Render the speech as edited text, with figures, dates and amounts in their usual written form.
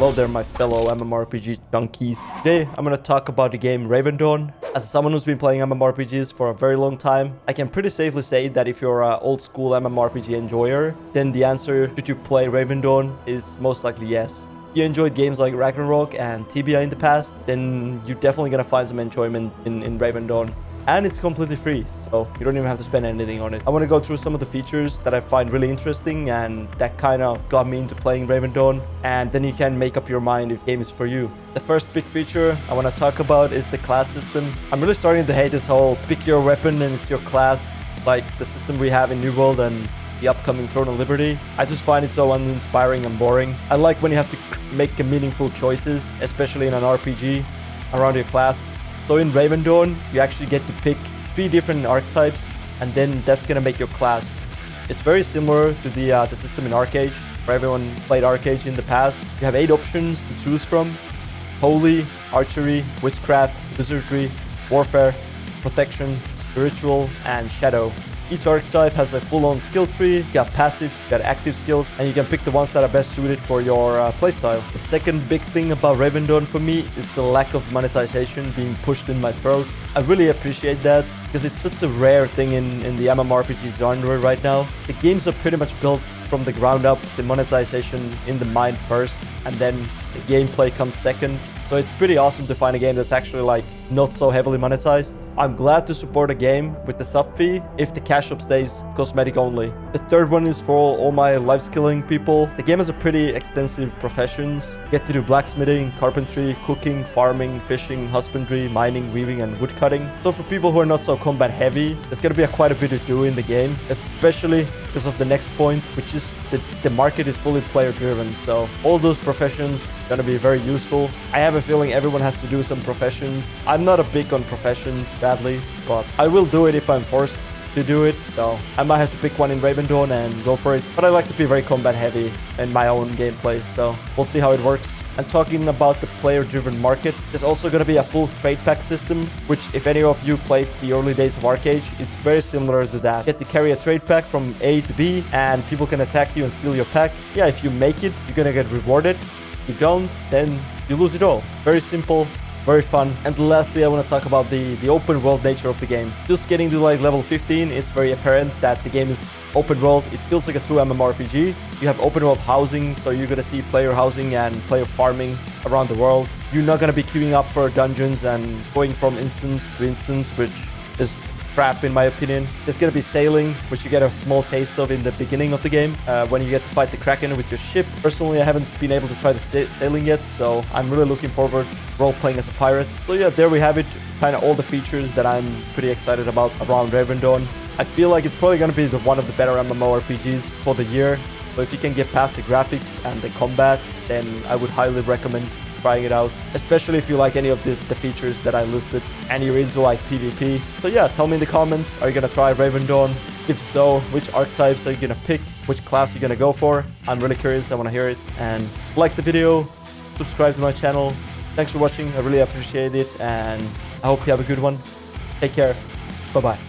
Hello there, my fellow MMORPG junkies. Today, I'm gonna talk about the game Ravendawn. As someone who's been playing MMORPGs for a very long time, I can pretty safely say that if you're an old school MMORPG enjoyer, then the answer, should you play Ravendawn, is most likely yes. If you enjoyed games like Ragnarok and Tibia in the past, then you're definitely gonna find some enjoyment in Ravendawn. And it's completely free, so you don't even have to spend anything on it. I want to go through some of the features that I find really interesting and that kind of got me into playing Ravendawn, and then you can make up your mind if the game is for you. The first big feature I want to talk about is the class system. I'm really starting to hate this whole pick your weapon and it's your class, like the system we have in New World and the upcoming Throne of Liberty. I just find it so uninspiring and boring. I like when you have to make meaningful choices, especially in an RPG, around your class. So in Ravendawn, you actually get to pick 3 different archetypes, and then that's gonna make your class. It's very similar to the system in Arcade. For everyone played Arcade in the past, you have 8 options to choose from: Holy, Archery, Witchcraft, Wizardry, Warfare, Protection, Spiritual, and Shadow. Each archetype has a full-on skill tree, you got passives, you got active skills, and you can pick the ones that are best suited for your playstyle. The second big thing about Ravendawn for me is the lack of monetization being pushed in my throat. I really appreciate that, because it's such a rare thing in the MMORPG genre right now. The games are pretty much built from the ground up, the monetization in the mind first, and then the gameplay comes second. So it's pretty awesome to find a game that's actually like not so heavily monetized. I'm glad to support a game with the sub fee if the cash up stays cosmetic only. The third one is for all my Lifeskilling people. The game has a pretty extensive professions. You get to do blacksmithing, carpentry, cooking, farming, fishing, husbandry, mining, weaving, and woodcutting. So for people who are not so combat heavy, there's gonna be quite a bit to do in the game, especially because of the next point, which is the market is fully player driven. So all those professions are gonna be very useful. I have a feeling everyone has to do some professions. I'm not a big on professions, sadly, but I will do it if I'm forced to do it. So I might have to pick one in Ravendawn and go for it. But I like to be very combat heavy in my own gameplay, so we'll see how it works. And talking about the player-driven market, there's also going to be a full trade pack system, which if any of you played the early days of Arcade, it's very similar to that. You get to carry a trade pack from A to B, and people can attack you and steal your pack. Yeah, if you make it, you're going to get rewarded. If you don't, then you lose it all. Very simple. Very fun. And lastly, I want to talk about the open world nature of the game. Just getting to like level 15, it's very apparent that the game is open world. It feels like a true MMORPG. You have open world housing, so you're gonna see player housing and player farming around the world. You're not gonna be queuing up for dungeons and going from instance to instance, which is crap in my opinion. There's gonna be sailing, which you get a small taste of in the beginning of the game, when you get to fight the Kraken with your ship. Personally, I haven't been able to try the sailing yet, so I'm really looking forward role-playing as a pirate. So yeah, there we have it, kind of all the features that I'm pretty excited about around Ravendawn. I feel like it's probably going to be one of the better MMORPGs for the year. So if you can get past the graphics and the combat, then I would highly recommend trying it out, especially if you like any of the features that I listed and you're into like PvP. So yeah, tell me in the comments, are you going to try Ravendawn? If so, which archetypes are you going to pick? Which class are you going to go for? I'm really curious, I want to hear it. And like the video, subscribe to my channel. Thanks for watching, I really appreciate it, and I hope you have a good one. Take care, bye-bye.